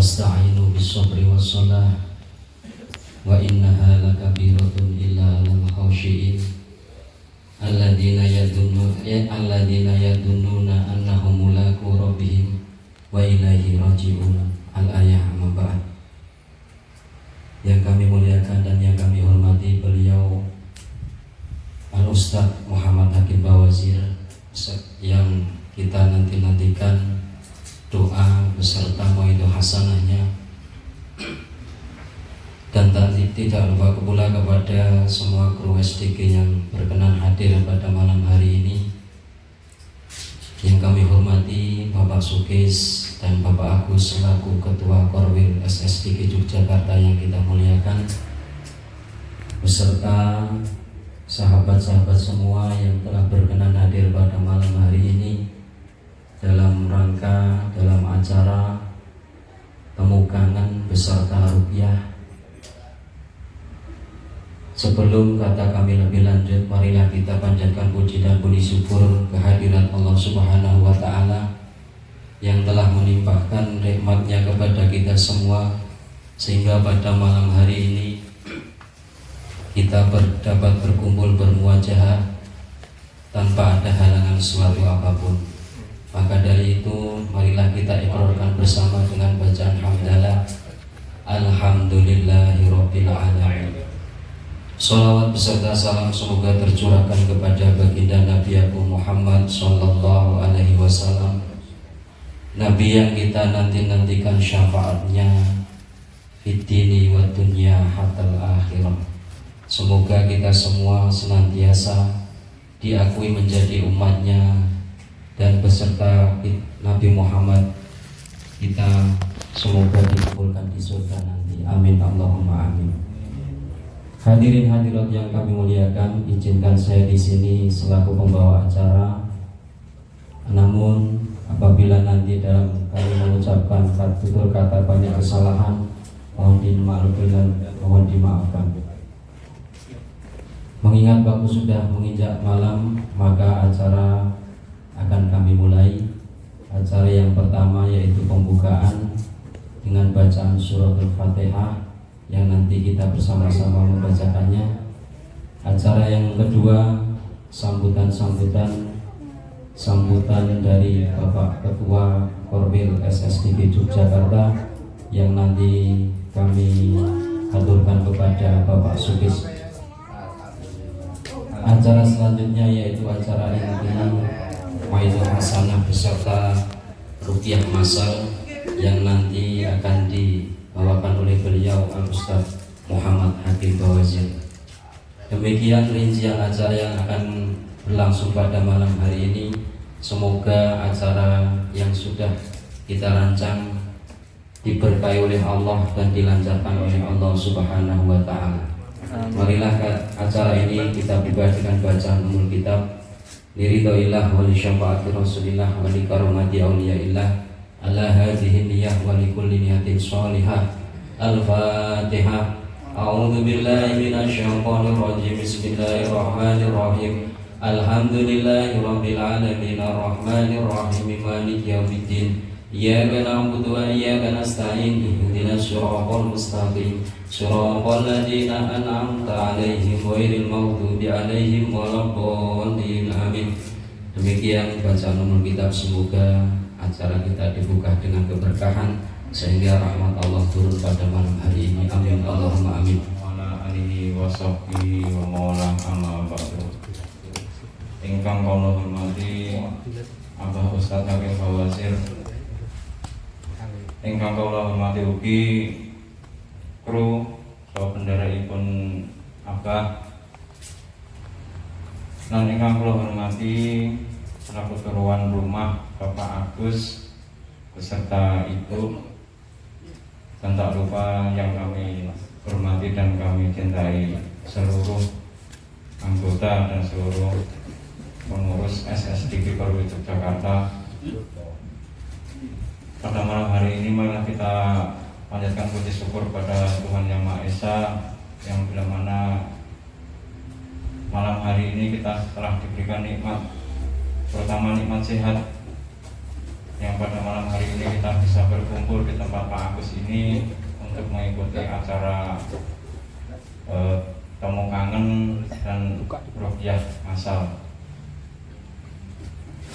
wasta'inu bis-sabri was-salah wa innaha lakabiratun illa lil khashiin alladzina yadunnuna annahum mulaqu rabbihim wa ilaihi raji'un. Al-ayah amma ba'd. Yang kami muliakan dan yang kami hormati beliau Al-Ustaz Muhammad Hakim Bawazir, yang kita nantikan doa beserta mauidhah hasanahnya, dan tidak lupa pula kepada semua kru SDG yang berkenan hadir pada malam hari ini. Yang kami hormati Bapak Sukis dan Bapak Agus selaku Ketua Korwil SSDG Yogyakarta yang kita muliakan, beserta sahabat-sahabat semua yang telah berkenan hadir pada malam hari ini dalam acara temu kangen beserta rupiah. Sebelum kata kami lebih lanjut, marilah kita panjatkan puji dan puji syukur kehadiran Allah Subhanahu wa Ta'ala yang telah menimpahkan nikmatnya kepada kita semua, sehingga pada malam hari ini kita dapat berkumpul bermuajahah tanpa ada halangan suatu apapun. Maka dari itu, marilah kita ikrarkan bersama dengan bacaan hamdalah Alhamdulillahirabbil alamin. Salawat beserta salam semoga tercurahkan kepada baginda Nabi Abu Muhammad sallallahu alaihi wasallam, Nabi yang kita nantikan syafaatnya fid dini wa dunya hatal akhirah. Semoga kita semua senantiasa diakui menjadi umatnya, dan beserta Nabi Muhammad kita semoga dikumpulkan di surga nanti. Amin Allahumma amin. Hadirin hadirat yang kami muliakan, izinkan saya di sini selaku pembawa acara. Namun apabila nanti dalam kami mengucapkan tutur kata banyak kesalahan, mohon dimaklumi dan mohon dimaafkan. Mengingat waktu sudah menginjak malam, maka acara akan kami mulai. Acara yang pertama yaitu pembukaan dengan bacaan surat Al-Fatihah yang nanti kita bersama-sama membacakannya. Acara yang kedua sambutan dari Bapak Ketua Korwil SSDG Yogyakarta yang nanti kami aturkan kepada Bapak Sukis. Acara selanjutnya yaitu acara inti mauidhah hasanah beserta rupiah masal yang nanti akan dibawakan oleh beliau Al-Ustaz Muhammad Hakim Bawazir. Demikian rincian acara yang akan berlangsung pada malam hari ini. Semoga acara yang sudah kita rancang diberkahi oleh Allah dan dilancarkan oleh Allah Subhanahu wa Ta'ala. Marilah acara ini kita buka dengan bacaan umul kitab liridhoillah wa li syafaati rasulillah wa li karomati awliyaillah ala hadhihi niyyah wa li kulli niyatin sholihah. Al-Fatihah. A'udzu billahi minasyaitonir rajim. Bismillahirrahmanirrahim. Alhamdulillahirabbil alamin arrahmanir rahim maliki yaumiddin. Iyyaka na'budu wa iyyaka nasta'in. Ihdinas siratal mustaqim. Siratal ladzina an'amta 'alaihim ghairil maghdubi 'alaihim waladdallin. Amin. Demikian bacaan umum kitab. Semoga acara kita dibuka dengan keberkahan sehingga rahmat Allah turun pada malam hari ini. Amin Allahumma amin. Wa ala alihi wa sahbihi wa mawala amma ba'du. Ingkang kula hormati Abah Ustaz Hakim Bawazir, ingkang kula hormati ugi kru saha bendaraipun Abah, lan ingkang kula hormati selaku turuan rumah Bapak Agus beserta Ibu, dan tak lupa yang kami hormati dan kami cintai seluruh anggota dan seluruh pengurus SSDG Korwil Yogyakarta. Pada malam hari ini marilah kita panjatkan puji syukur pada Tuhan Yang Maha Esa, yang bila mana malam hari ini kita telah diberikan nikmat, pertama nikmat sehat, yang pada malam hari ini kita bisa berkumpul di tempat Pak Agus ini untuk mengikuti acara temu kangen dan ruqyah masal.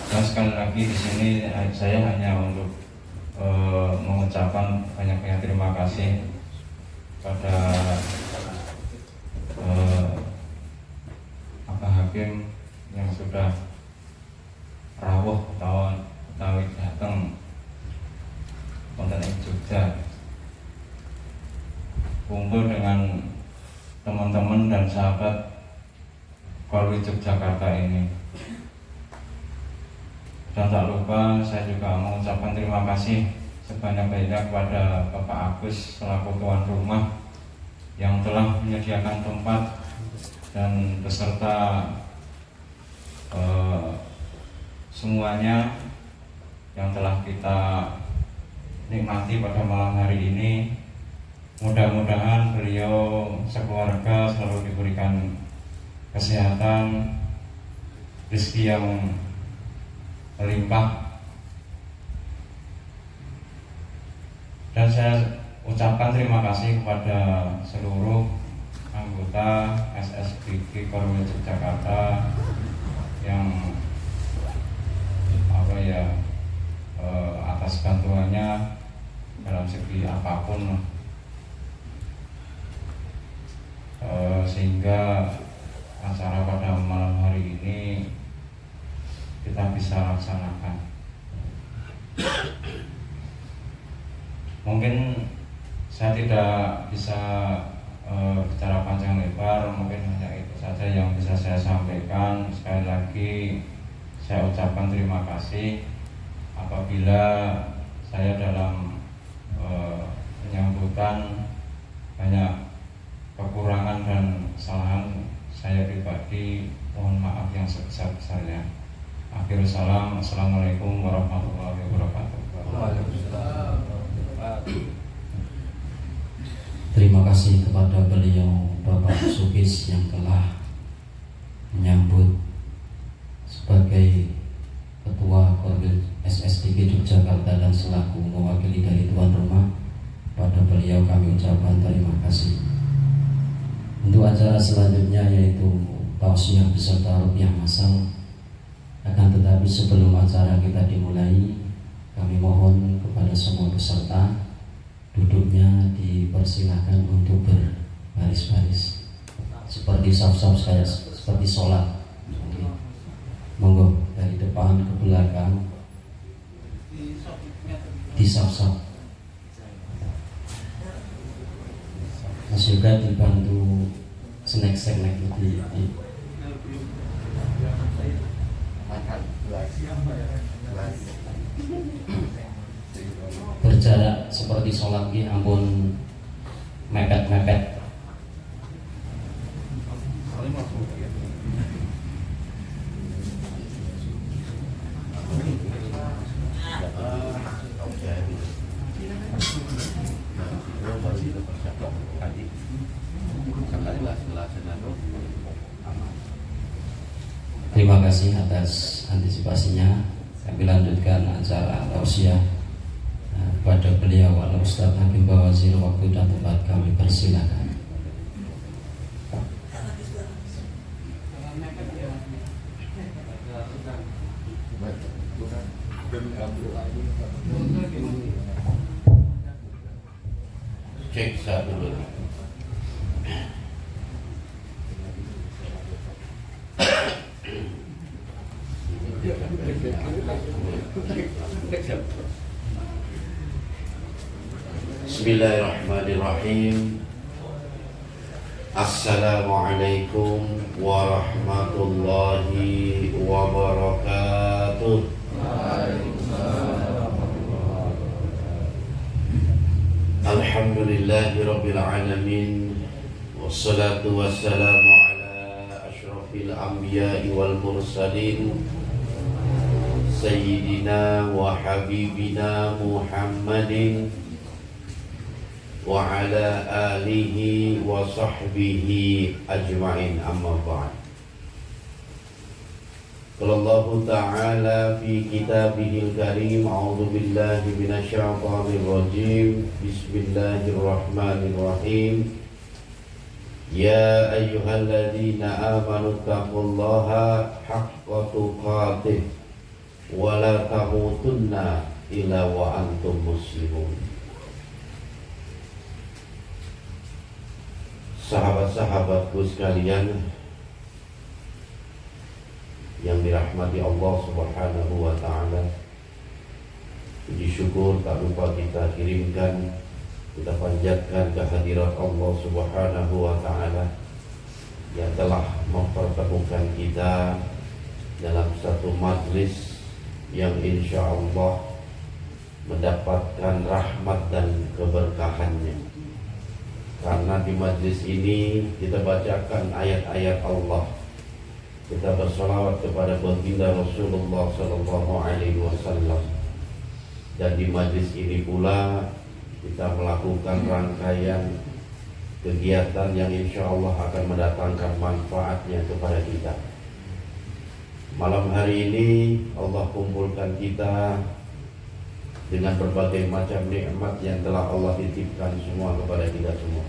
Dan sekali lagi di sini saya hanya untuk mengucapkan banyak-banyak terima kasih pada Pak Hakim yang sudah rawuh atau datang wonten ing Jogja, kumpul dengan teman-teman dan sahabat Kolwi Yogyakarta ini. Dan tak lupa saya juga mengucapkan terima kasih sebanyak-banyaknya kepada Bapak Agus selaku tuan rumah yang telah menyediakan tempat dan beserta semuanya yang telah kita nikmati pada malam hari ini. Mudah-mudahan beliau sekeluarga selalu diberikan kesehatan, rezeki yang melimpah. Dan saya ucapkan terima kasih kepada seluruh anggota SSBG Kolwi Yogyakarta yang atas bantuannya dalam segi apapun, sehingga acara pada malam hari ini kita bisa laksanakan. Mungkin saya tidak bisa bicara panjang lebar, mungkin hanya itu saja yang bisa saya sampaikan. Sekali lagi saya ucapkan terima kasih. Apabila saya dalam menyambutan banyak kekurangan dan kesalahan saya pribadi, mohon maaf yang sebesar-besarnya. Akhirul salam, assalamualaikum warahmatullahi wabarakatuh. Terima kasih kepada beliau Bapak Sugis yang telah menyambut sebagai Ketua Kolwi SSDG Yogyakarta dan selaku mewakili dari tuan rumah. Pada beliau kami ucapkan terima kasih. Untuk acara selanjutnya yaitu tausiah beserta ruqyah masal. Akan tetapi sebelum acara kita dimulai, kami mohon kepada semua peserta duduknya dipersilakan untuk berbaris-baris seperti saf-saf saya, seperti sholat. Monggo dari depan ke belakang di saf-saf. Mas juga dibantu snack-snack di berjarak seperti sholat ki ampun mepet-mepet. Terima kasih atas antisipasinya. Kami lanjutkan acara tausiah pada beliau Al Ustadz Hakim Bawazir. Waktu dan tempat kami persilakan. Cek satu dulu. Bismillahirrahmanirrahim. Assalamualaikum warahmatullahi wabarakatuh. Alhamdulillahi rabbil alamin. Wassalatu wassalamu ala asyrafil anbiya'i wal mursalin Sayyidina wa habibina Muhammadin wa ala alihi wa sahbihi ajma'in, amma ba'd. Qala Allah Ta'ala fi kitabihil karim, a'udzu billahi minasyaitonir rajim. Bismillahirrahmanirrahim. Ya ayyuhalladzina amanu taqullaha haqqa tuqatih wa la tamutunna illa wa antum muslimun. Sahabat-sahabatku sekalian yang dirahmati Allah Subhanahu wa Ta'ala, puji syukur tak lupa kita kirimkan, kita panjatkan kehadirat Allah Subhanahu wa Ta'ala yang telah mempertemukan kita dalam satu majlis yang insya Allah mendapatkan rahmat dan keberkahannya. Karena di majlis ini kita bacakan ayat-ayat Allah, kita bersolawat kepada baginda Rasulullah Sallallahu Alaihi Wasallam, dan di majlis ini pula kita melakukan rangkaian kegiatan yang insya Allah akan mendatangkan manfaatnya kepada kita. Malam hari ini Allah kumpulkan kita dengan berbagai macam nikmat yang telah Allah titipkan semua kepada kita semua.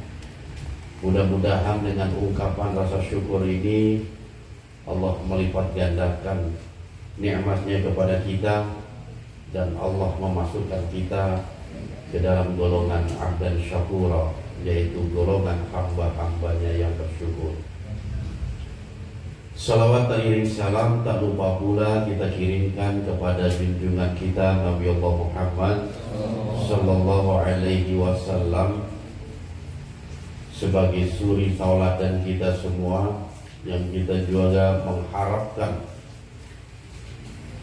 Mudah-mudahan dengan ungkapan rasa syukur ini Allah melipat gandakan nikmatnya kepada kita, dan Allah memasukkan kita ke dalam golongan abdan syakura, yaitu golongan hamba-hambanya yang bersyukur. Salawat teriring salam tak lupa pula kita kirimkan kepada junjungan kita Nabi Allah Muhammad Sallallahu Alaihi Wasallam sebagai suri tauladan kita semua, yang kita juga mengharapkan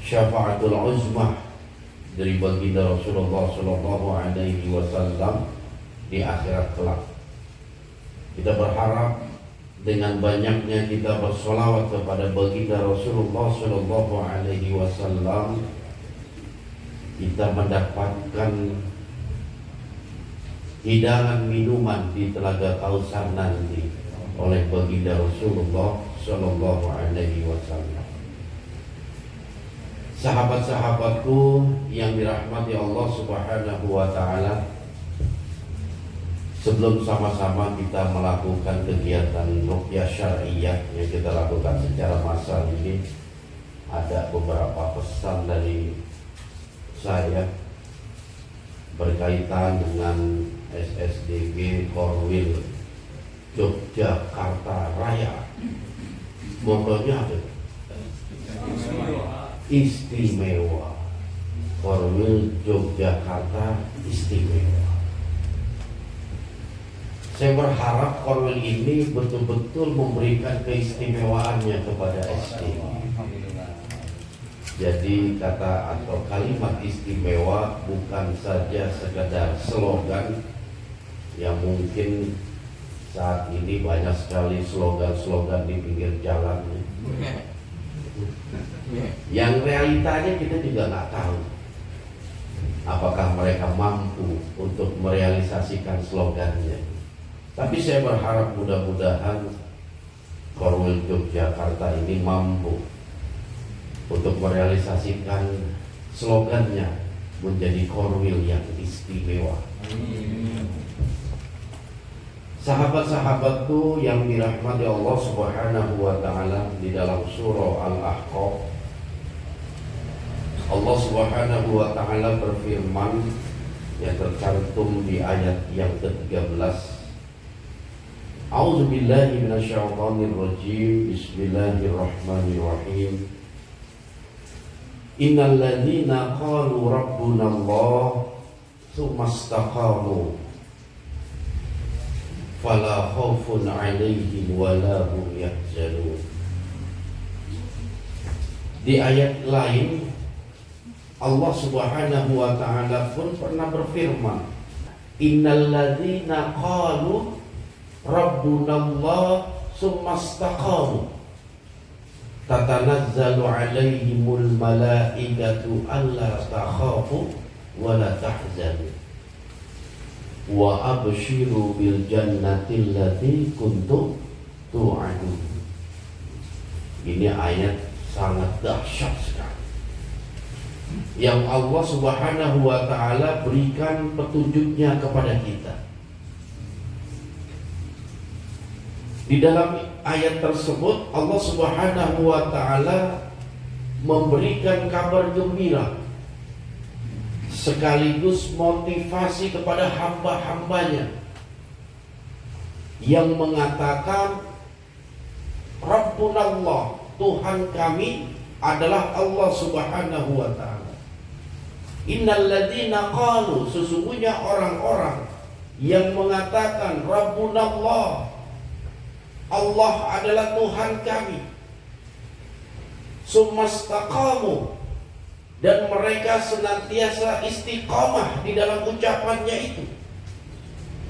syafaatul uzmah dari baginda Rasulullah Sallallahu Alaihi Wasallam di akhirat kelak. Kita berharap dengan banyaknya kita bersolawat kepada baginda Rasulullah Sallallahu Alaihi Wasallam, kita mendapatkan hidangan minuman di Telaga Kausar nanti oleh baginda Rasulullah Sallallahu Alaihi Wasallam. Sahabat-sahabatku yang dirahmati Allah Subhanahu wa Ta'ala, sebelum sama-sama kita melakukan kegiatan ruqyah syar'iyah yang kita lakukan secara massal ini, ada beberapa pesan dari saya berkaitan dengan SSDG Korwil Yogyakarta Raya. Motonya apa? Istimewa. Korwil Yogyakarta istimewa. Saya berharap Korwil ini betul-betul memberikan keistimewaannya kepada SD. Jadi kata atau kalimat istimewa bukan saja sekedar slogan yang mungkin saat ini banyak sekali slogan-slogan di pinggir jalan, yang realitanya kita juga nggak tahu apakah mereka mampu untuk merealisasikan slogannya. Tapi saya berharap mudah-mudahan Korwil Yogyakarta ini mampu untuk merealisasikan slogannya menjadi Korwil yang istimewa. Sahabat-sahabatku yang dirahmati Allah Subhanahu wa Ta'ala, di dalam surah Al-Ahqaf Allah Subhanahu wa Ta'ala berfirman yang tercantum di ayat yang ke-13. A'udzu billahi minasyaitonir rajim. Bismillahirrahmanirrahim. Innal ladzina qalu rabbuna Allah tsumma istaqamu fala khaufun 'alaihim wala hum yahzanun. Di ayat lain Allah Subhanahu wa Ta'ala pun pernah berfirman, innal ladzina qalu rabbuna Allah tsumma istaqamu tatanazzalu 'alaihimul malaikatu alla takhafu wa la tahzanu wa abshiru bil jannati allati kuntum tu'adun. Ini ayat sangat dahsyat sekali, yang Allah Subhanahu wa ta'ala berikan petunjuknya kepada kita. Di dalam ayat tersebut Allah Subhanahu wa ta'ala memberikan kabar gembira sekaligus motivasi kepada hamba-hambanya yang mengatakan Rabbunallah, Tuhan kami adalah Allah Subhanahu wa ta'ala. Innal ladzina qalu, sesungguhnya orang-orang yang mengatakan Rabbunallah, Allah adalah Tuhan kami, sumastaqamu, dan mereka senantiasa istiqamah di dalam ucapannya itu,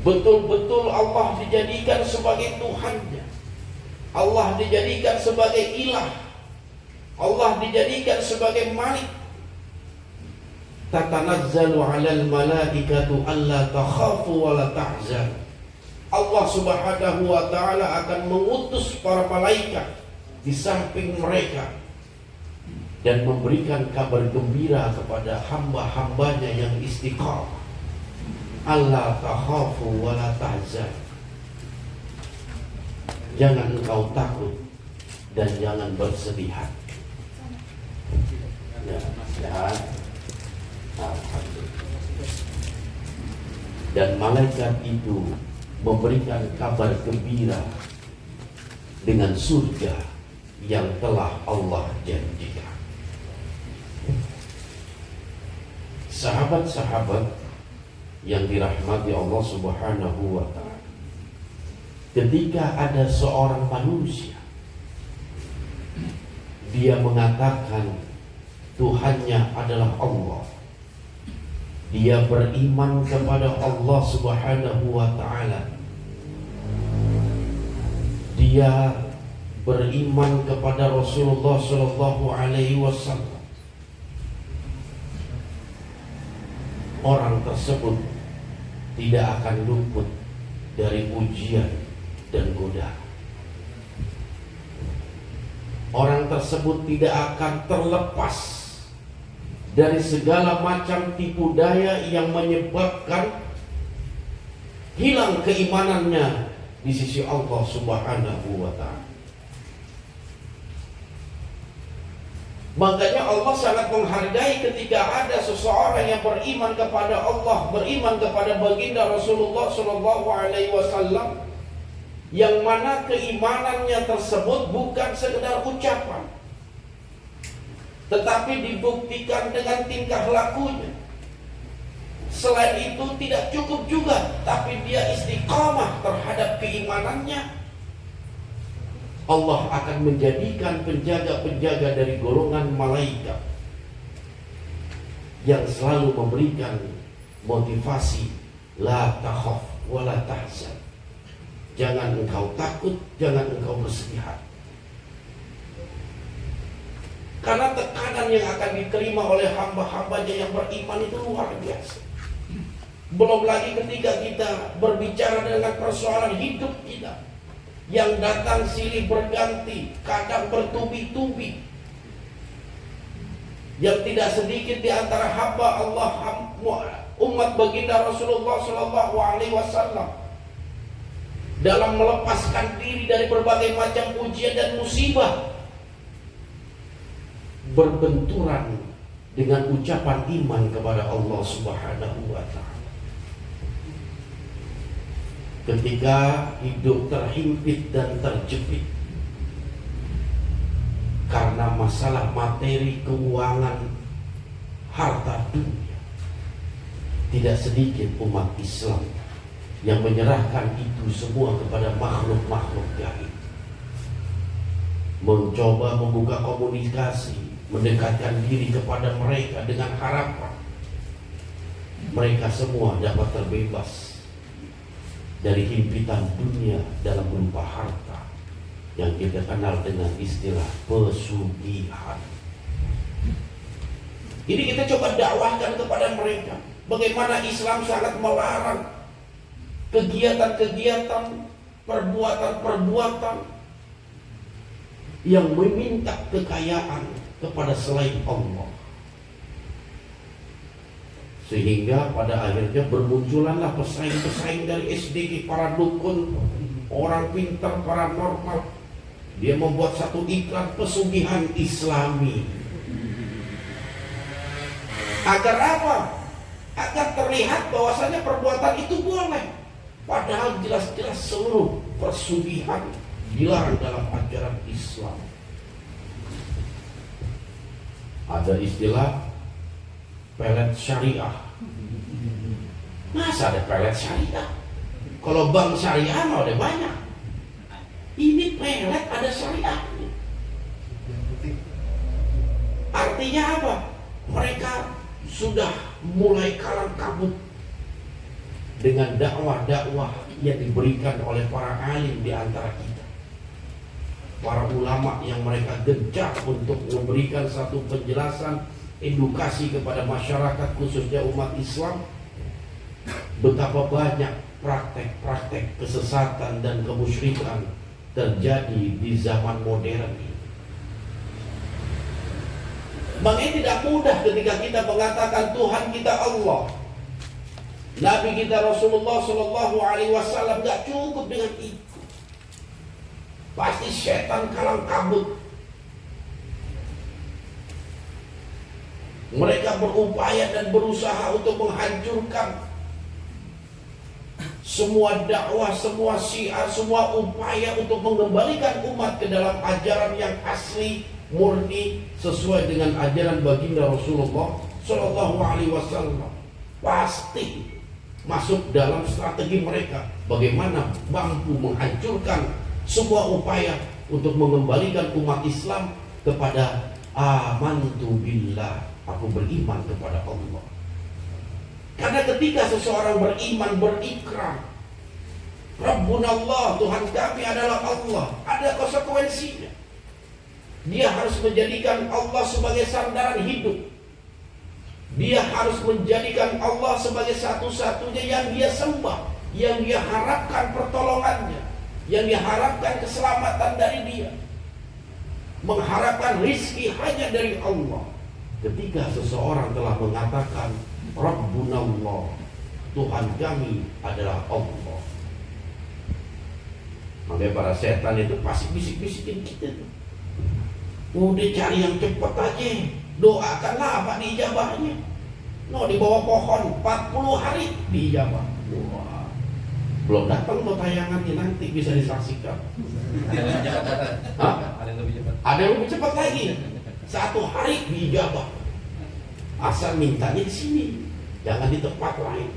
betul-betul Allah dijadikan sebagai Tuhannya, Allah dijadikan sebagai ilah, Allah dijadikan sebagai malik. Tatanazzalu 'alal malaikatu alla takhafu wa la tahzanu. Allah Subhanahu wa ta'ala akan mengutus para malaikat di samping mereka dan memberikan kabar gembira kepada hamba-hambanya yang istiqamah. Allah takhafu wa la tahzan. Jangan engkau takut dan jangan bersedih hati. Ya. Alhamdulillah. Dan malaikat itu memberikan kabar gembira dengan surga yang telah Allah janjikan. Sahabat-sahabat yang dirahmati Allah Subhanahu wa ta'ala, ketika ada seorang manusia dia mengatakan Tuhannya adalah Allah, dia beriman kepada Allah Subhanahu wa ta'ala, dia beriman kepada Rasulullah sallallahu alaihi wasallam, orang tersebut tidak akan luput dari ujian dan godaan. Orang tersebut tidak akan terlepas dari segala macam tipu daya yang menyebabkan hilang keimanannya di sisi Allah Subhanahu wa ta'ala. Makanya Allah sangat menghargai ketika ada seseorang yang beriman kepada Allah, beriman kepada baginda Rasulullah sallallahu alaihi wasallam, yang mana keimanannya tersebut bukan sekedar ucapan, tetapi dibuktikan dengan tingkah lakunya. Selain itu tidak cukup juga, tapi dia istiqamah terhadap keimanannya. Allah akan menjadikan penjaga-penjaga dari golongan malaikat yang selalu memberikan motivasi, la takhaf wa la tahzan. Jangan engkau takut, jangan engkau bersedih hati. Karena tekanan yang akan diterima oleh hamba-hambanya yang beriman itu luar biasa. Belum lagi ketika kita berbicara dengan persoalan hidup kita yang datang silih berganti, kadang bertubi-tubi, yang tidak sedikit di antara hamba Allah, umat baginda Rasulullah sallallahu alaihi wasallam, dalam melepaskan diri dari berbagai macam ujian dan musibah, berbenturan dengan ucapan iman kepada Allah Subhanahu wa ta'ala. Ketika hidup terhimpit dan terjepit karena masalah materi, keuangan, harta dunia, tidak sedikit umat Islam yang menyerahkan itu semua kepada makhluk-makhluk gaib, mencoba membuka komunikasi, mendekatkan diri kepada mereka dengan harapan mereka semua dapat terbebas dari himpitan dunia dalam berupa harta yang kita kenal dengan istilah pesugihan. Ini kita coba dakwahkan kepada mereka bagaimana Islam sangat melarang kegiatan-kegiatan, perbuatan-perbuatan yang meminta kekayaan kepada selain Allah. Sehingga pada akhirnya bermunculanlah pesaing-pesaing dari SDG, para dukun, orang pintar, paranormal. Dia membuat satu iklan pesugihan Islami. Agar apa? Agar terlihat bahwasanya perbuatan itu boleh. Padahal jelas-jelas seluruh persugihan dilarang dalam ajaran Islam. Ada istilah pelet syariah. Masa ada pelet syariah? Kalau bank syariah mau ada banyak. Ini pelet ada syariah. Artinya apa? Mereka sudah mulai kalang kabut dengan dakwah-dakwah yang diberikan oleh para alim di antara kita. Para ulama yang mereka gencar untuk memberikan satu penjelasan, edukasi kepada masyarakat khususnya umat Islam. Betapa banyak praktek-praktek kesesatan dan kemusyrikan terjadi di zaman modern ini. Makanya tidak mudah ketika kita mengatakan Tuhan kita Allah, Nabi kita Rasulullah Shallallahu Alaihi Wasallam, gak cukup dengan itu. Pasti setan kalang kabut. Mereka berupaya dan berusaha untuk menghancurkan semua dakwah, semua syiar, semua upaya untuk mengembalikan umat ke dalam ajaran yang asli, murni, sesuai dengan ajaran baginda Rasulullah Shallallahu Alaihi Wasallam. Pasti masuk dalam strategi mereka bagaimana mampu menghancurkan semua upaya untuk mengembalikan umat Islam kepada amantu billah, aku beriman kepada Allah. Karena ketika seseorang beriman, berikrar Rabbunallah, Tuhan kami adalah Allah, ada konsekuensinya. Dia harus menjadikan Allah sebagai sandaran hidup. Dia harus menjadikan Allah sebagai satu-satunya yang dia sembah, yang dia harapkan pertolongannya, yang dia harapkan keselamatan dari dia, mengharapkan rizki hanya dari Allah. Ketika seseorang telah mengatakan Rabbunallah, Tuhan kami adalah Allah, makanya para setan itu pasti bisik-bisikin kita tuh. Udah cari yang cepat aja, doakanlah apa diijabahnya. No, di bawah pohon 40 hari diijabah. Wah, belum datang lo tayangannya, nanti bisa disaksikan. Ada yang lebih cepat lagi, 1 hari diijabah. Asal mintanya di sini, jangan di tempat lain.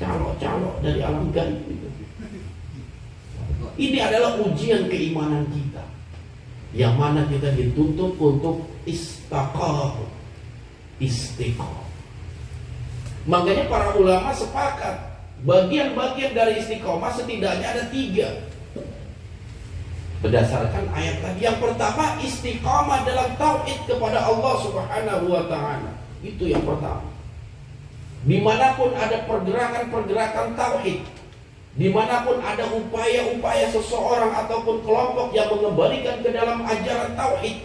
Calok-calok dari alam gaib itu. Ini adalah ujian keimanan kita, yang mana kita dituntut untuk istiqomah. Makanya para ulama sepakat bagian-bagian dari istiqomah setidaknya ada 3 berdasarkan ayat tadi. Yang pertama, istiqomah dalam tauhid kepada Allah Subhanahu wa Ta'ala. Itu yang pertama. Dimanapun ada pergerakan-pergerakan tauhid, dimanapun ada upaya-upaya seseorang ataupun kelompok yang mengembalikan ke dalam ajaran tauhid,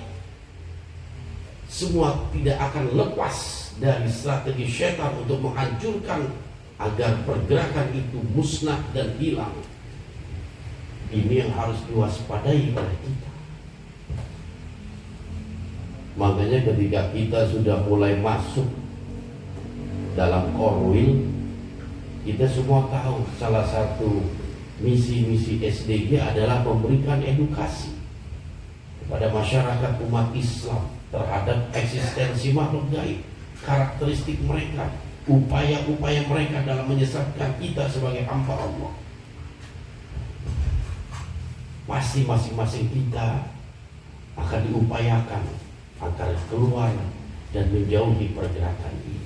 semua tidak akan lepas dari strategi syaitan untuk menghancurkan agar pergerakan itu musnah dan hilang. Ini yang harus diwaspadai oleh kita. Makanya ketika kita sudah mulai masuk dalam korwil, kita semua tahu salah satu misi-misi SDG adalah memberikan edukasi kepada masyarakat umat Islam terhadap eksistensi makhluk gaib, karakteristik mereka, upaya-upaya mereka dalam menyesatkan kita sebagai hamba Allah. Pasti masing-masing kita akan diupayakan agar keluar dan menjauhi pergerakan ini.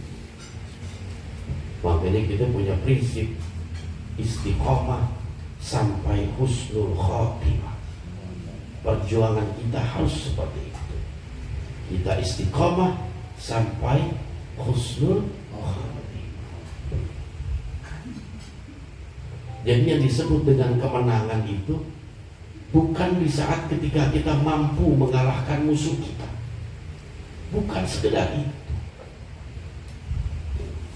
Makanya kita punya prinsip istiqomah sampai husnul khotimah. Perjuangan kita harus seperti itu. Kita istiqomah sampai husnul khotimah. Jadi yang disebut dengan kemenangan itu bukan di saat ketika kita mampu mengalahkan musuh kita. Bukan sekedar itu.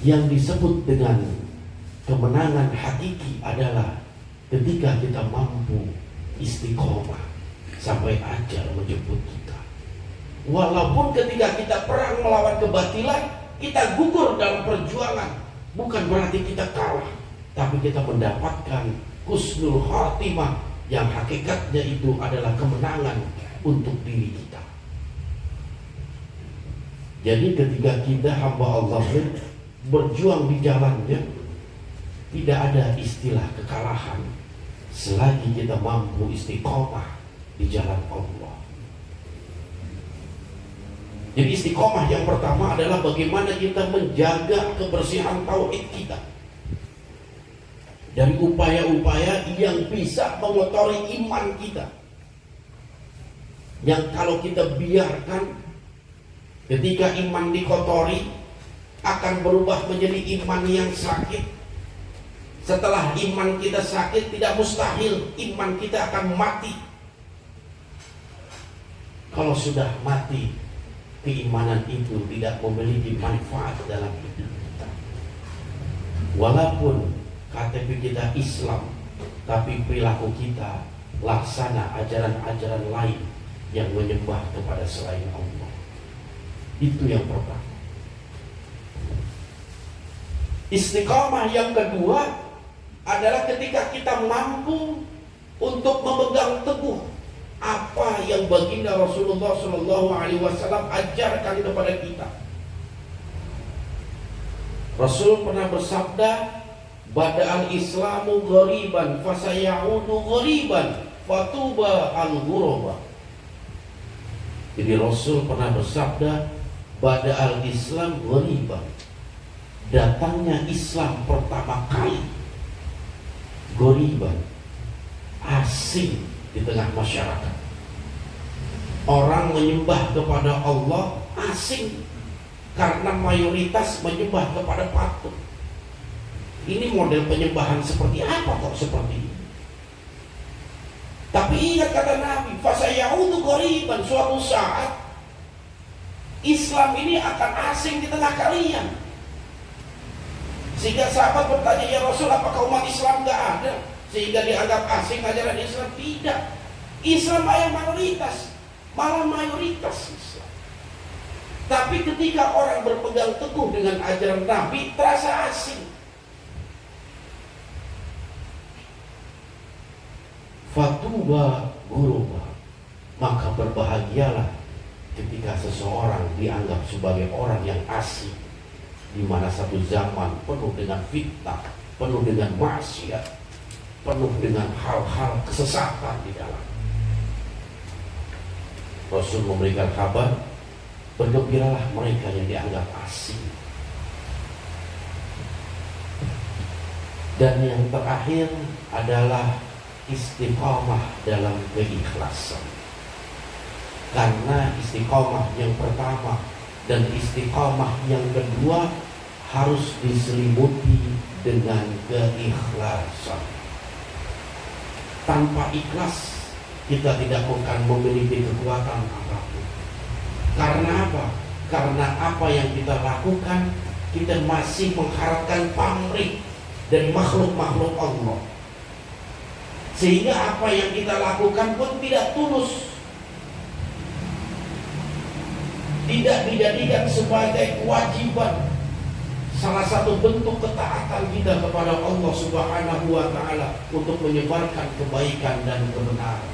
Yang disebut dengan kemenangan hakiki adalah ketika kita mampu istiqomah sampai ajal menjemput kita. Walaupun ketika kita perang melawan kebatilan, kita gugur dalam perjuangan, bukan berarti kita kalah, tapi kita mendapatkan husnul khatimah yang hakikatnya itu adalah kemenangan untuk diri kita. Jadi ketika kita hamba Allah berjuang di jalannya, tidak ada istilah kekalahan selagi kita mampu istiqomah di jalan Allah. Jadi istiqomah yang pertama adalah bagaimana kita menjaga kebersihan tauhid kita dari upaya-upaya yang bisa mengotori iman kita, yang kalau kita biarkan, ketika iman dikotori akan berubah menjadi iman yang sakit. Setelah iman kita sakit, tidak mustahil iman kita akan mati. Kalau sudah mati, keimanan itu tidak memiliki manfaat dalam hidup kita. Walaupun KTP kita Islam, tapi perilaku kita laksana ajaran-ajaran lain yang menyembah kepada selain Allah. Itu yang pertama. Istiqamah yang kedua adalah ketika kita mampu untuk memegang teguh apa yang baginda Rasulullah SAW ajarkan kepada kita. Rasul pernah bersabda, "Bada'al Islamu ghariban fasayaudu ghariban fatuba al-ghuraba." Jadi Rasul pernah bersabda, "Bada'al Islam ghariban." Datangnya Islam pertama kali ghariban, asing di tengah masyarakat. Orang menyembah kepada Allah asing karena mayoritas menyembah kepada patung. Ini model penyembahan seperti apa kok seperti ini? Tapi ingat kata Nabi, fasayaudu ghariban, suatu saat Islam ini akan asing di tengah kalian. Sehingga sahabat bertanya, "Ya Rasul, apakah umat Islam gak ada sehingga dianggap asing ajaran Islam?" Tidak. Islam yang mayoritas, malah mayoritas Islam. Tapi ketika orang berpegang teguh dengan ajaran Nabi, terasa asing. Fatuba guruba, maka berbahagialah ketika seseorang dianggap sebagai orang yang asing, di mana satu zaman penuh dengan fitnah, penuh dengan maksiat, penuh dengan hal-hal kesesatan di dalam. Rasul memberikan kabar, bergembiralah mereka yang dianggap asing. Dan yang terakhir adalah istiqamah dalam keikhlasan. Karena istiqamah yang pertama dan istiqamah yang kedua harus diselimuti dengan keikhlasan. Tanpa ikhlas kita tidak akan memiliki kekuatan apapun. Karena apa? Karena apa yang kita lakukan, kita masih mengharapkan pamrih dari makhluk-makhluk Allah. Sehingga apa yang kita lakukan pun tidak tulus, tidak dijadikan sebagai kewajiban, salah satu bentuk ketaatan kita kepada Allah Subhanahu wa Ta'ala untuk menyebarkan kebaikan dan kebenaran.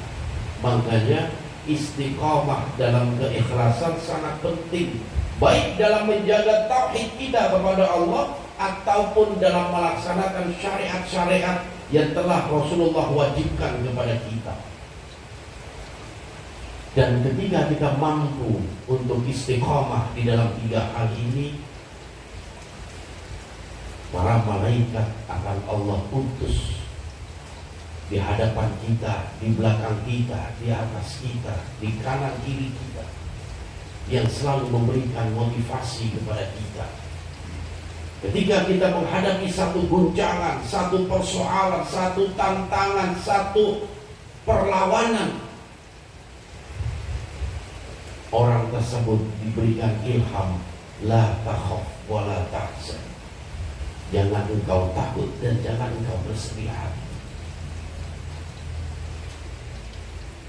Makanya istiqamah dalam keikhlasan sangat penting, baik dalam menjaga tauhid kita kepada Allah ataupun dalam melaksanakan syariat-syariat yang telah Rasulullah wajibkan kepada kita. Dan ketika kita mampu untuk istiqamah di dalam tiga hal ini, para malaikat akan Allah utus di hadapan kita, di belakang kita, di atas kita, di kanan kiri kita, yang selalu memberikan motivasi kepada kita. Ketika kita menghadapi satu guncangan, satu persoalan, satu tantangan, satu perlawanan, orang tersebut diberikan ilham, la takhaf wa la tahzan. Jangan engkau takut dan jangan engkau bersedih hati.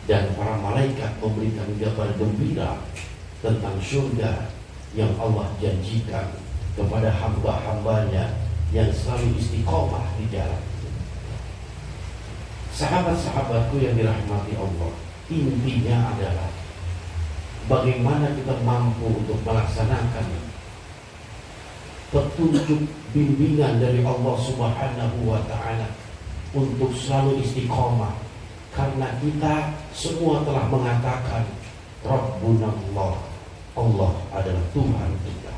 Dan para malaikat memberikan kabar gembira tentang surga yang Allah janjikan kepada hamba-hambanya yang selalu istiqomah di jalan. Sahabat-sahabatku yang dirahmati Allah, intinya adalah bagaimana kita mampu untuk melaksanakan petunjuk bimbingan dari Allah Subhanahu wa Ta'ala untuk selalu istiqomah, karena kita semua telah mengatakan Rabbunallah, Allah adalah Tuhan kita.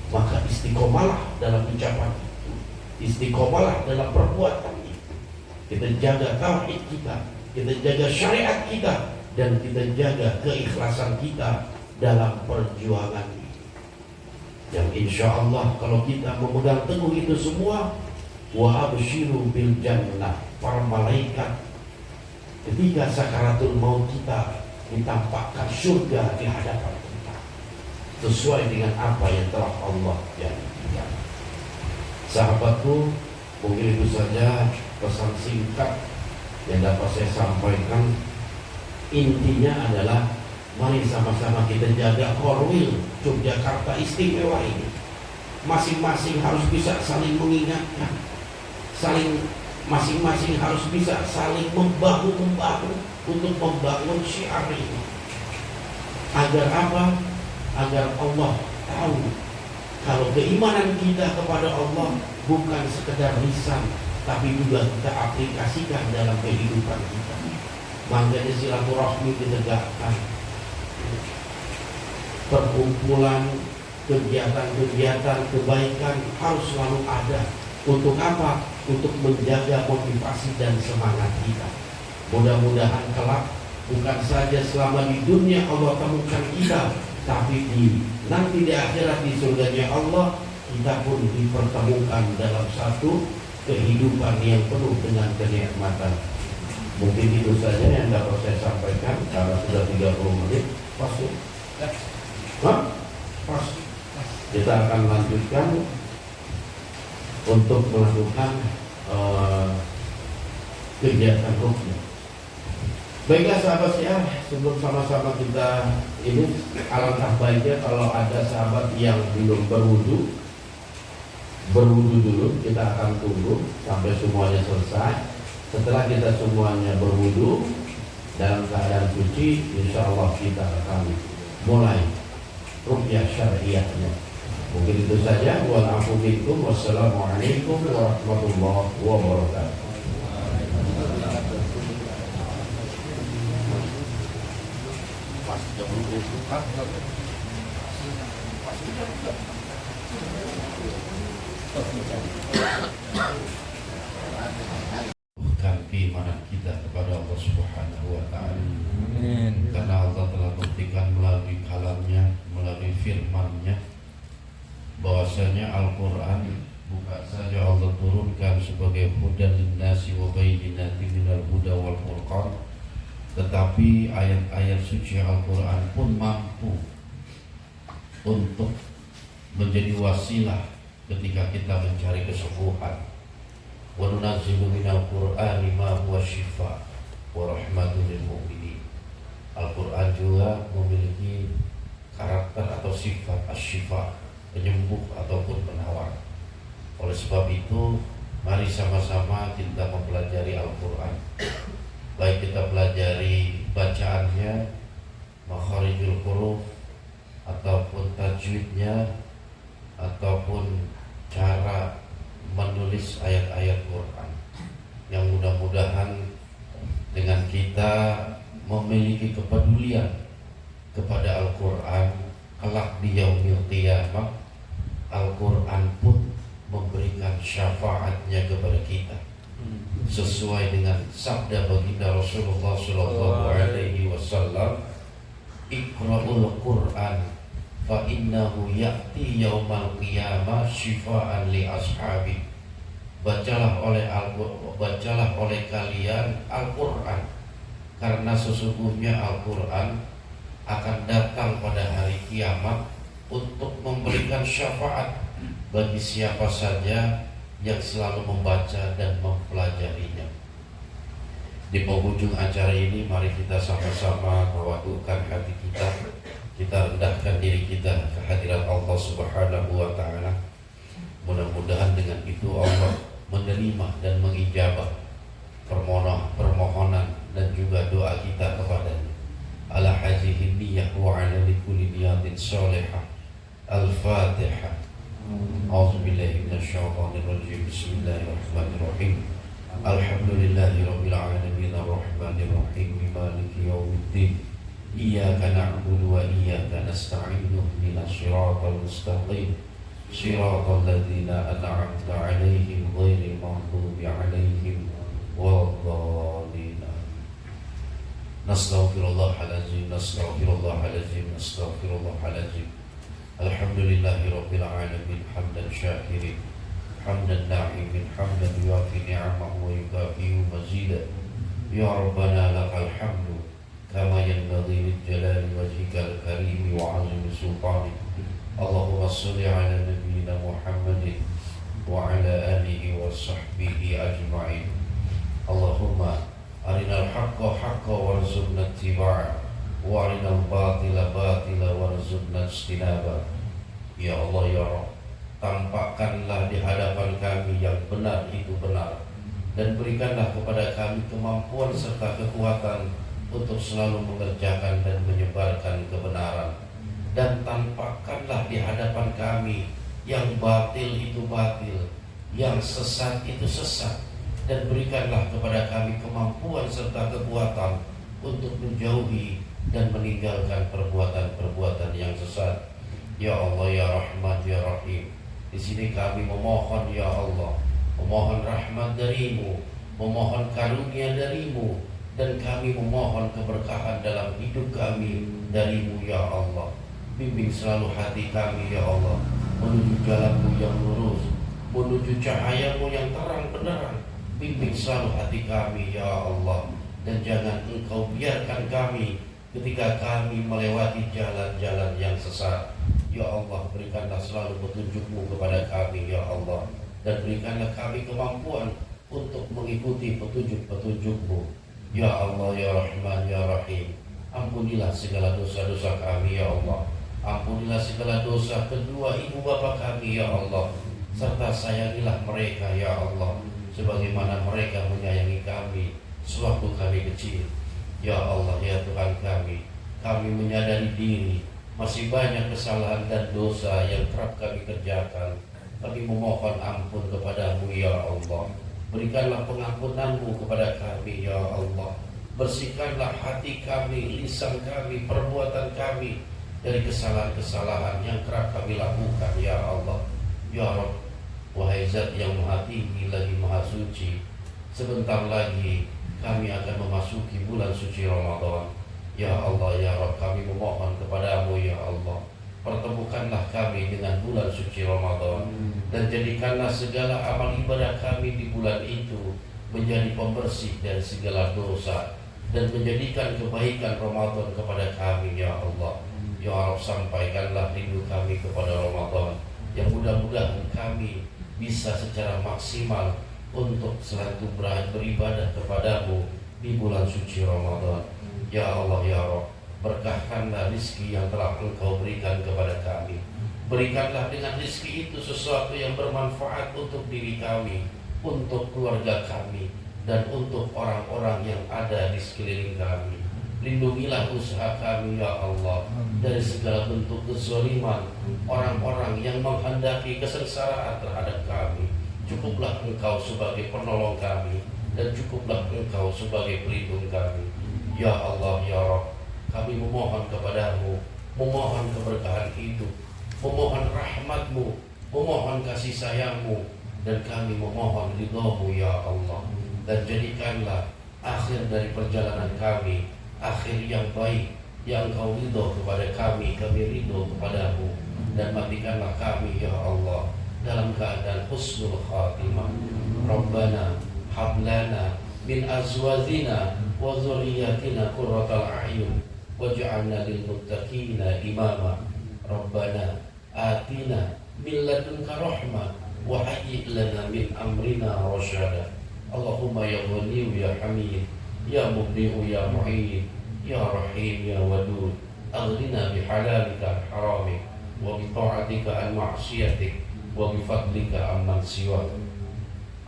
Maka istiqomalah dalam ucapan itu, istiqomalah dalam perbuatan itu. Kita jaga tauhid kita, kita jaga syariat kita, dan kita jaga keikhlasan kita dalam perjuangan ini. Yang insya Allah kalau kita memegang teguh itu semua, wa abshiru bil jannah, para malaikat ketika sakaratul maut kita ditampakkan surga di hadapan kita sesuai dengan apa yang telah Allah janjikan. Sahabatku, mungkin itu saja pesan singkat yang dapat saya sampaikan. Intinya adalah mari sama-sama kita jaga Korwil Yogyakarta istimewa ini. Masing-masing harus bisa saling mengingatkan, masing-masing harus bisa saling membahu untuk membangun syiar ini. Agar apa? Agar Allah tahu kalau keimanan kita kepada Allah bukan sekedar lisan, tapi juga kita aplikasikan dalam kehidupan kita. Makanya silaturahmi ditegakkan, perkumpulan, kegiatan-kegiatan kebaikan harus selalu ada. Untuk apa? Untuk menjaga motivasi dan semangat kita. Mudah-mudahan kelak bukan saja selama di dunia Allah temukan kita, tapi nanti di akhirat di surganya Allah kita pun dipertemukan dalam satu kehidupan yang penuh dengan kenikmatan. Mungkin itu saja yang dapat saya sampaikan karena sudah 30 menit. Pasti. Pas. Kita akan lanjutkan untuk melakukan kegiatan rukyah. Baiklah sahabat ya, sebelum sama-sama kita ini, alangkah baiknya kalau ada sahabat yang belum berwudu dulu. Kita akan tunggu sampai semuanya selesai. Setelah kita semuanya berwudu dalam keadaan suci, insya Allah kita akan mulai rukyah syariahnya. Mungkin itu saja. Wassalamualaikum warahmatullahi wabarakatuh. Keimanan kita kepada Allah Subhanahu wa Ta'ala. Karena Allah telah buktikan melalui kalamnya, melalui firman-Nya, bahwasanya Al-Quran bukan saja Allah turunkan sebagai hudan linnasi wa bayyinatin minal huda wal furqan, tetapi ayat-ayat suci Al-Quran pun mampu untuk menjadi wasilah ketika kita mencari kesembuhan. Wa nunazzilu minal Qur'ani ma huwa shifaa wa rahmatun lil mu'minin. Al-Quran juga memiliki karakter atau sifat asy-syifa, penyembuh ataupun penawar. Oleh sebab itu, mari sama-sama kita mempelajari Al-Quran. Baik kita pelajari bacaannya, makharijul huruf, ataupun tajwidnya, ataupun cara menulis ayat-ayat Quran, yang mudah-mudahan dengan kita memiliki kepedulian kepada Al-Quran, kelak di yaumil qiyamah Al-Quran pun memberikan syafaatnya kepada kita sesuai dengan sabda baginda Rasulullah Sallallahu Alaihi Wasallam, Iqra'ul Quran fa innahu ya'ti yaumal qiyamah syifaan li ashabi. Bacalah oleh kalian Al-Quran, karena sesungguhnya Al-Quran akan datang pada hari kiamat untuk memberikan syafaat bagi siapa saja yang selalu membaca dan mempelajarinya. Di penghujung acara ini, mari kita sama-sama tawadhukan hati kita rendahkan diri kita ke hadirat Allah Subhanahu wa Ta'ala. Mudah-mudahan dengan itu Allah menerima dan mengijabah permohonan dan juga doa kita kepadanya. Ala hazihi niyyah wa ala likulli niyatin sholihah. Al-Fatihah. A'udzubillahi minasyaitonir rajim. Bismillahirrahmanirrahim. Alhamdulillahi rabbil alamin arrahmanir rahim maliki yaumiddin. Iyyaka na'budu wa iyyaka nasta'in ihdinas siratal mustaqim siratal ladzina an'amta 'alaihim ghairil maghdubi 'alaihim waladdallin. Nastaghfirullahalazim, nastaghfirullahalazim, nastaghfirullahalazim. Alhamdulillahi rabbil alamin hamdan syakirin hamdan na'imin hamdan yuafi ni'amahu wa yukafi'u mazidah. Ya Rabbana lakal hamdu kama yanbaghi lijalali wajhikal karim wa 'azimi sultanik. Allahumma shalli ala nabiyyina Muhammadin wa ala alihi wa sahbihi ajma'in. Allahumma arinal haqqa haqqa warzuqna ittiba'ah wa arinal batila batila warzuqna ijtinabah. Ya Allah ya Rabb, tampakkanlah di hadapan kami yang benar itu benar, dan berikanlah kepada kami kemampuan serta kekuatan untuk selalu mengerjakan dan menyebarkan kebenaran. Dan tampakkanlah di hadapan kami yang batil itu batil, yang sesat itu sesat, dan berikanlah kepada kami kemampuan serta kekuatan untuk menjauhi dan meninggalkan perbuatan-perbuatan yang sesat. Ya Allah ya Rahman ya Rahim, di sini kami memohon ya Allah, memohon rahmat darimu, memohon karunia darimu, dan kami memohon keberkahan dalam hidup kami darimu ya Allah. Bimbing selalu hati kami ya Allah menuju jalanmu yang lurus, menuju cahayamu yang terang benderang. Bimbing selalu hati kami ya Allah, dan jangan Engkau biarkan kami ketika kami melewati jalan-jalan yang sesat. Ya Allah, berikanlah selalu petunjuk-Mu kepada kami ya Allah, dan berikanlah kami kemampuan untuk mengikuti petunjuk-petunjuk-Mu. Ya Allah ya Rahman ya Rahim, ampunilah segala dosa-dosa kami ya Allah. Ampunilah segala dosa kedua ibu bapa kami ya Allah, serta sayangilah mereka ya Allah sebagaimana mereka menyayangi kami sewaktu kami kecil. Ya Allah ya Tuhan kami menyadari diri masih banyak kesalahan dan dosa yang kerap kami kerjakan. Kami memohon ampun kepadamu ya Allah. Berikanlah pengampunan-Mu kepada kami ya Allah. Bersihkanlah hati kami, lisan kami, perbuatan kami dari kesalahan-kesalahan yang kerap kami lakukan ya Allah. Ya Rabb, wahai Zat yang Maha Tinggi lagi Maha Suci, sebentar lagi kami akan memasuki bulan suci Ramadan. Ya Allah ya Rabb, kami memohon kepadamu ya Allah, pertemukanlah kami dengan bulan suci Ramadan, dan jadikanlah segala amal ibadah kami di bulan itu menjadi pembersih dari segala dosa, dan menjadikan kebaikan Ramadan kepada kami ya Allah. Ya Rabb, sampaikanlah rindu kami kepada Ramadan, yang mudah-mudahan kami bisa secara maksimal untuk selalu beribadah kepadamu di bulan suci Ramadan. Ya Allah ya Rabb, berkahkanlah rizki yang telah Engkau berikan kepada kami. Berikanlah dengan rizki itu sesuatu yang bermanfaat untuk diri kami, untuk keluarga kami, dan untuk orang-orang yang ada di sekeliling kami. Lindungilah usaha kami ya Allah dari segala bentuk kezaliman orang-orang yang menghendaki kesengsaraan terhadap kami. Cukuplah Engkau sebagai penolong kami, dan cukuplah Engkau sebagai pelindung kami. Ya Allah ya Rabb, kami memohon kepadamu, memohon keberkahan hidup, memohon rahmat-Mu, memohon kasih sayang-Mu, dan kami memohon ridho-Mu ya Allah. Dan jadikanlah akhir dari perjalanan kami akhir yang baik, yang Engkau ridho kepada kami ridho kepadamu, dan matikanlah kami ya Allah dalam keadaan husnul khatimah. Rabbana hablana min azwajina wa dzurriyyatina qurratal a'yun waj'alna lil muttaqina imama. Rabbana atina min ladunka rahmah wa hayyi' lana min amrina rasyada. Allahumma ya Ghani ya Hamid ya Mubdi'u ya Mu'in ya Rahim ya Wadud, aghnina bihalalika an-haramik wa bi ta'atika an ma'siyatik wa bi fadlika amman siwak.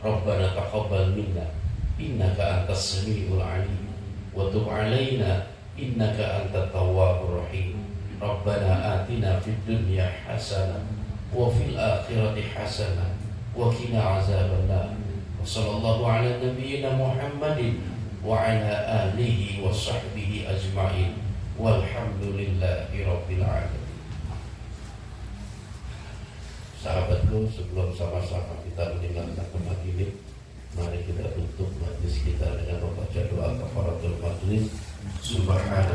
Rabbana taqabbal minna innaka antas samiul alim wa tub alaina innaka antat tawwabur rahim. Rabbana atina fid dunya hasanah wa fil akhirati hasanah wa qina azabannar. Wa sallallahu ala nabiyyina Muhammadin wa ala alihi wa sahbihi ajma'in walhamdulillahi rabbil alamin. Sahabatku, sebelum sama-sama kita meninggalkan tempat ini, mari kita tutup majlis kita dengan membaca doa kafaratul majlis. Subhanallah